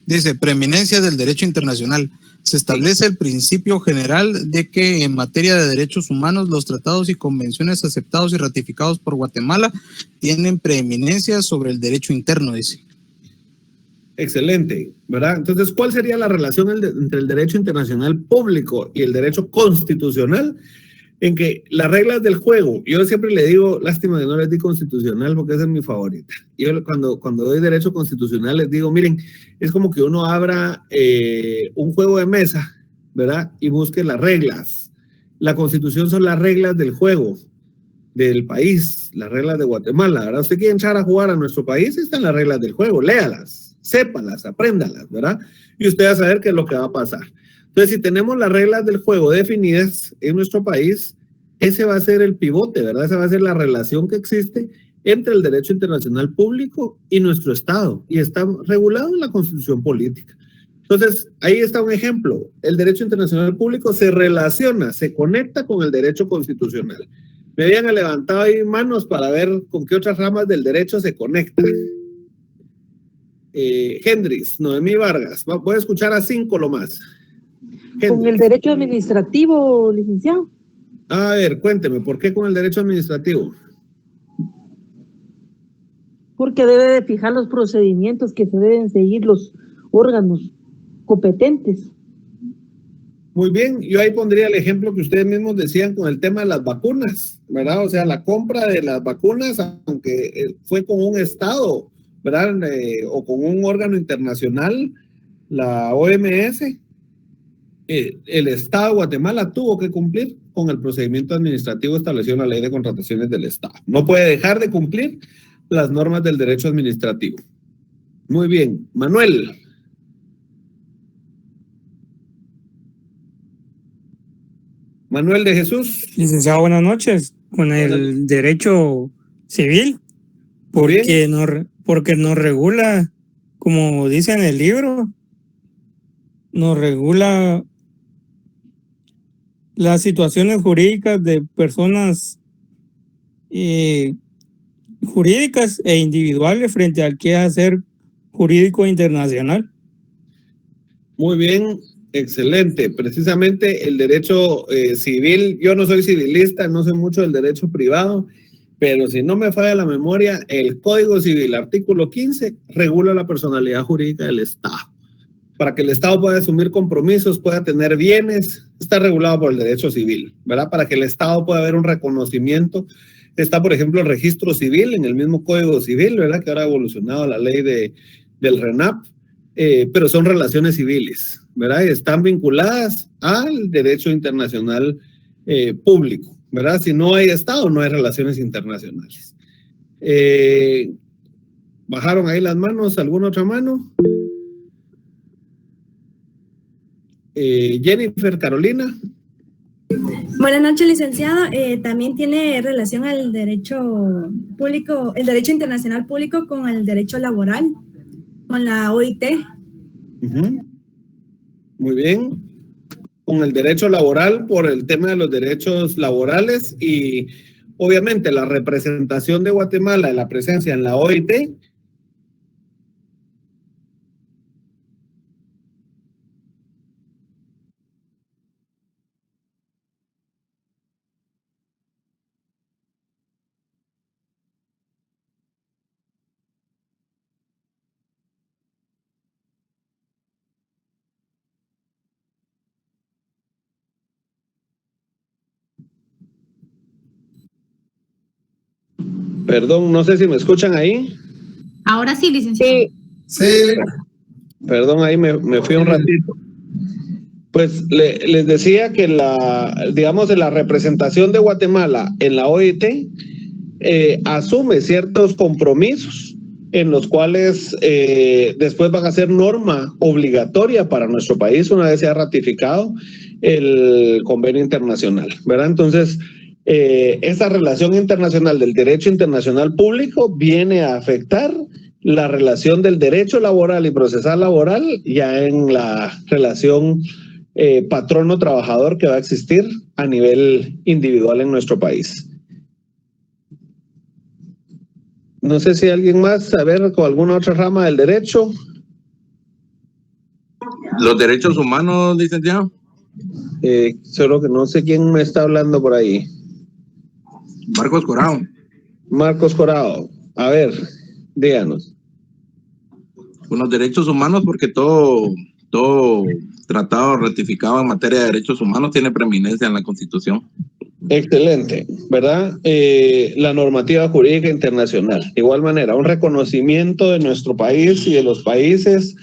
Dice, preeminencia del derecho internacional. Se establece el principio general de que en materia de derechos humanos los tratados y convenciones aceptados y ratificados por Guatemala tienen preeminencia sobre el derecho interno, dice. Excelente, ¿verdad? Entonces, ¿cuál sería la relación entre el derecho internacional público y el derecho constitucional? En que las reglas del juego, yo siempre le digo, lástima que no les di constitucional porque esa es mi favorita. Yo cuando doy derecho constitucional les digo, miren, es como que uno abra un juego de mesa, ¿verdad? Y busque las reglas. La constitución son las reglas del juego del país, las reglas de Guatemala, ¿verdad? Usted quiere entrar a jugar a nuestro país, están las reglas del juego, léalas, sépalas, apréndalas, ¿verdad? Y usted va a saber qué es lo que va a pasar. Entonces, si tenemos las reglas del juego definidas en nuestro país, ese va a ser el pivote, ¿verdad? Esa va a ser la relación que existe entre el derecho internacional público y nuestro Estado, y está regulado en la Constitución Política. Entonces, ahí está un ejemplo. El derecho internacional público se relaciona, se conecta con el derecho constitucional. Me habían levantado ahí manos para ver con qué otras ramas del derecho se conectan. Hendrix, Noemí Vargas, voy a escuchar a 5 lo más. Con el derecho administrativo, licenciado. A ver, cuénteme, ¿por qué con el derecho administrativo? Porque debe de fijar los procedimientos que se deben seguir los órganos competentes. Muy bien, yo ahí pondría el ejemplo que ustedes mismos decían con el tema de las vacunas, ¿verdad? O sea, la compra de las vacunas, aunque fue con un Estado, ¿verdad? O con un órgano internacional, la OMS, el Estado de Guatemala tuvo que cumplir con el procedimiento administrativo establecido en la Ley de Contrataciones del Estado. No puede dejar de cumplir las normas del derecho administrativo. Muy bien. Manuel. Manuel de Jesús. Licenciado, buenas noches. Con el derecho civil, porque nos regula, como dice en el libro, nos regula las situaciones jurídicas de personas jurídicas e individuales frente al quehacer jurídico internacional. Muy bien, excelente. Precisamente el derecho civil, yo no soy civilista, no sé mucho del derecho privado, pero si no me falla la memoria, el Código Civil, artículo 15, regula la personalidad jurídica del Estado. Para que el Estado pueda asumir compromisos, pueda tener bienes, está regulado por el derecho civil, ¿verdad? Para que el Estado pueda haber un reconocimiento, está, por ejemplo, el registro civil en el mismo Código Civil, ¿verdad? Que ahora ha evolucionado la ley del RENAP, pero son relaciones civiles, ¿verdad? Y están vinculadas al derecho internacional público, ¿verdad? Si no hay Estado, no hay relaciones internacionales. ¿Bajaron ahí las manos? ¿Alguna otra mano? Jennifer Carolina. Buenas noches, licenciado. También tiene relación al derecho público, el derecho internacional público con el derecho laboral, con la OIT. Muy bien. Con el derecho laboral por el tema de los derechos laborales y obviamente la representación de Guatemala, la presencia en la OIT. Perdón, no sé si me escuchan ahí. Ahora sí, licenciado. Sí. Perdón, ahí me fui un ratito. Pues les decía que digamos, la representación de Guatemala en la OIT asume ciertos compromisos en los cuales después van a ser norma obligatoria para nuestro país una vez se ha ratificado el convenio internacional, ¿verdad? Entonces, esa relación internacional del derecho internacional público viene a afectar la relación del derecho laboral y procesal laboral ya en la relación patrono-trabajador que va a existir a nivel individual en nuestro país. No sé si alguien más, a ver, con alguna otra rama del derecho. Los derechos humanos, licenciado. Solo que no sé quién me está hablando por ahí. Marcos Corado. Marcos Corado. A ver, díganos. Con los derechos humanos, porque todo tratado ratificado en materia de derechos humanos tiene preeminencia en la Constitución. Excelente, ¿verdad? La normativa jurídica internacional. De igual manera, un reconocimiento de nuestro país y de los países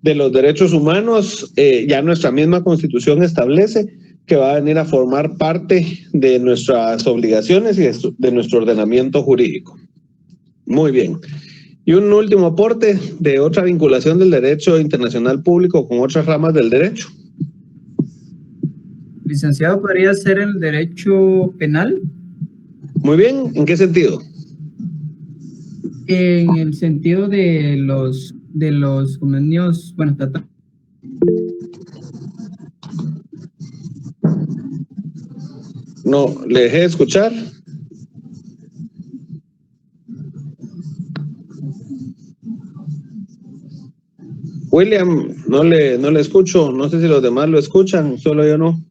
de los derechos humanos, ya nuestra misma Constitución establece que va a venir a formar parte de nuestras obligaciones y de nuestro ordenamiento jurídico. Muy bien. Y un último aporte de otra vinculación del derecho internacional público con otras ramas del derecho. Licenciado, ¿podría ser el derecho penal? Muy bien, ¿en qué sentido? En el sentido de los convenios, bueno, No, le dejé de escuchar. William, no le escucho, no sé si los demás lo escuchan, solo yo no.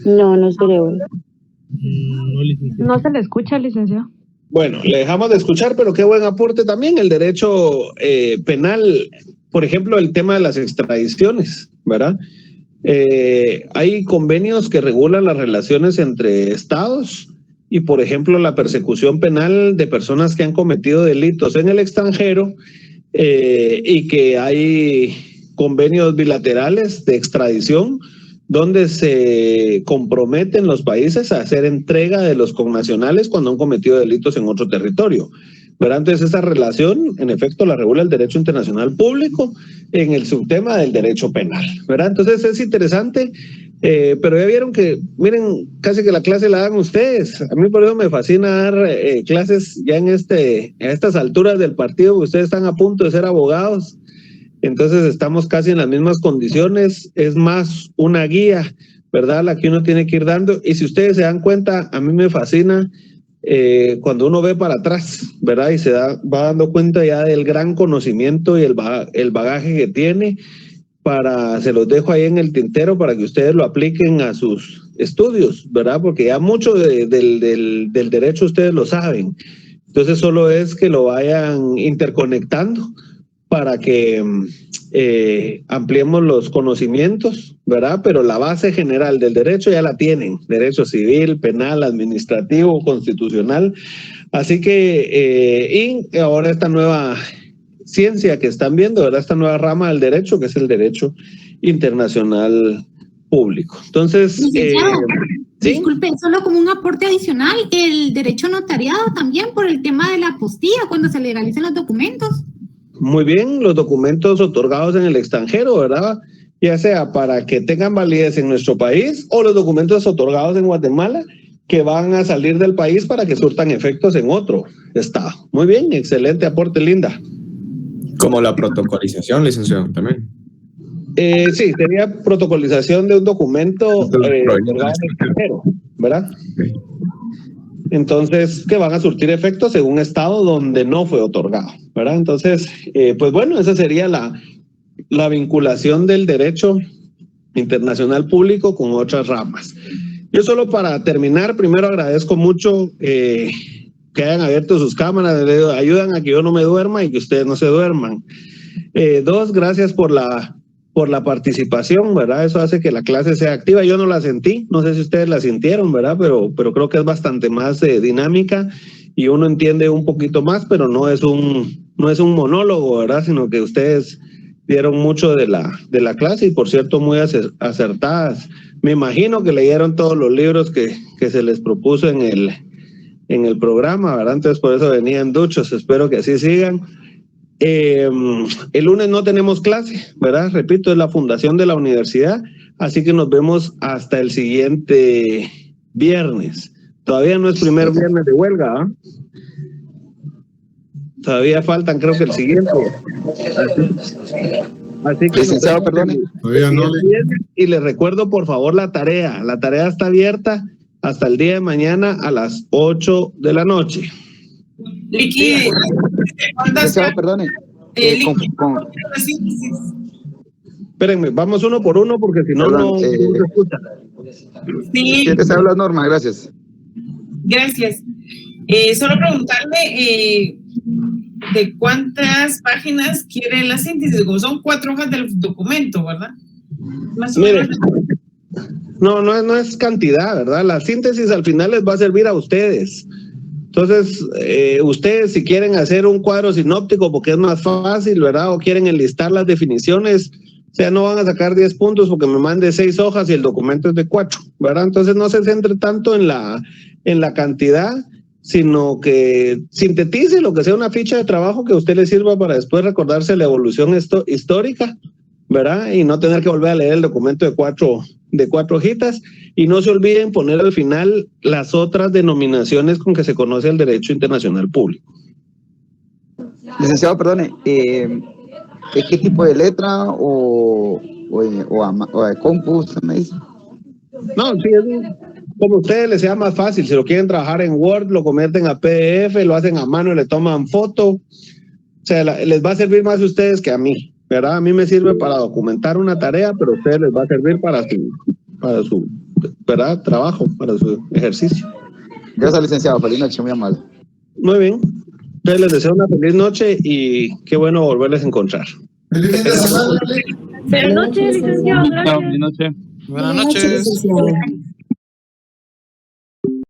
No se le oye. No se le escucha, licenciado. Bueno, le dejamos de escuchar, pero qué buen aporte también el derecho penal, por ejemplo, el tema de las extradiciones, ¿verdad? Hay convenios que regulan las relaciones entre estados y, por ejemplo, la persecución penal de personas que han cometido delitos en el extranjero y que hay convenios bilaterales de extradición donde se comprometen los países a hacer entrega de los connacionales cuando han cometido delitos en otro territorio, ¿verdad? Entonces esa relación, en efecto, la regula el derecho internacional público en el subtema del derecho penal, ¿verdad? Entonces es interesante, pero ya vieron que, miren, casi que la clase la dan ustedes. A mí por eso me fascina dar clases ya a estas alturas del partido, que ustedes están a punto de ser abogados. Entonces estamos casi en las mismas condiciones, es más una guía, ¿verdad? La que uno tiene que ir dando. Y si ustedes se dan cuenta, a mí me fascina cuando uno ve para atrás, ¿verdad? Y va dando cuenta ya del gran conocimiento y el bagaje que tiene. Se los dejo ahí en el tintero para que ustedes lo apliquen a sus estudios, ¿verdad? Porque ya mucho del derecho ustedes lo saben. Entonces solo es que lo vayan interconectando para que ampliemos los conocimientos, ¿verdad? Pero la base general del derecho ya la tienen, derecho civil, penal, administrativo, constitucional. Así que, y ahora esta nueva ciencia que están viendo, ¿verdad? Esta nueva rama del derecho, que es el derecho internacional público. Entonces, disculpe, solo como un aporte adicional, el derecho notariado también por el tema de la apostilla, cuando se legalicen los documentos. Muy bien, los documentos otorgados en el extranjero, ¿verdad? Ya sea para que tengan validez en nuestro país o los documentos otorgados en Guatemala que van a salir del país para que surtan efectos en otro estado. Muy bien, excelente aporte, Linda. Como la protocolización, licenciado, también. Sí, sería protocolización de un documento otorgado en el extranjero, ¿verdad? Okay. Entonces, que van a surtir efectos en un estado donde no fue otorgado, ¿verdad? Entonces, pues bueno, esa sería la vinculación del derecho internacional público con otras ramas. Yo solo para terminar, primero agradezco mucho que hayan abierto sus cámaras, ayudan a que yo no me duerma y que ustedes no se duerman. Dos, gracias por la participación, ¿verdad? Eso hace que la clase sea activa. Yo no la sentí, no sé si ustedes la sintieron, ¿verdad? Pero creo que es bastante más dinámica y uno entiende un poquito más, pero no es un monólogo, ¿verdad? Sino que ustedes dieron mucho de la clase y, por cierto, muy acertadas. Me imagino que leyeron todos los libros que se les propuso en el programa, ¿verdad? Entonces, por eso venían duchos. Espero que así sigan. El lunes no tenemos clase, ¿verdad? Repito, es la fundación de la universidad, así que nos vemos hasta el siguiente viernes. Todavía no es primer viernes de huelga, ¿eh? Todavía faltan, creo que el siguiente. Así que licenciado, perdone. Y les recuerdo, por favor, la tarea. La tarea está abierta hasta el día de mañana a las 8 de la noche. Licenciado, perdone. Espérenme, vamos uno por uno porque si no, no se escucha. Sí. ¿Qué te habla, Norma? Gracias. Gracias. Solo preguntarle de cuántas páginas quiere la síntesis, como son 4 hojas del documento, ¿verdad? Más o menos. No es cantidad, ¿verdad? La síntesis al final les va a servir a ustedes. Entonces, ustedes si quieren hacer un cuadro sinóptico porque es más fácil, ¿verdad? O quieren enlistar las definiciones, o sea, no van a sacar 10 puntos porque me mande 6 hojas y el documento es de 4, ¿verdad? Entonces no se centre tanto en la cantidad, sino que sintetice lo que sea una ficha de trabajo que a usted le sirva para después recordarse la evolución histórica, ¿verdad? Y no tener que volver a leer el documento de cuatro hojitas. Y no se olviden poner al final las otras denominaciones con que se conoce el derecho internacional público. Licenciado, perdone, ¿qué tipo de letra o de compu usted me dice? No, sí, es como a ustedes les sea más fácil. Si lo quieren trabajar en Word, lo convierten a PDF, lo hacen a mano y le toman foto. O sea, les va a servir más a ustedes que a mí, ¿verdad? A mí me sirve para documentar una tarea, pero a ustedes les va a servir para su ¿verdad? Trabajo, para su ejercicio. Gracias, licenciado. Feliz noche, muy amable. Muy bien. Entonces les deseo una feliz noche y qué bueno volverles a encontrar. Buenas noches, licenciado. Buenas noches.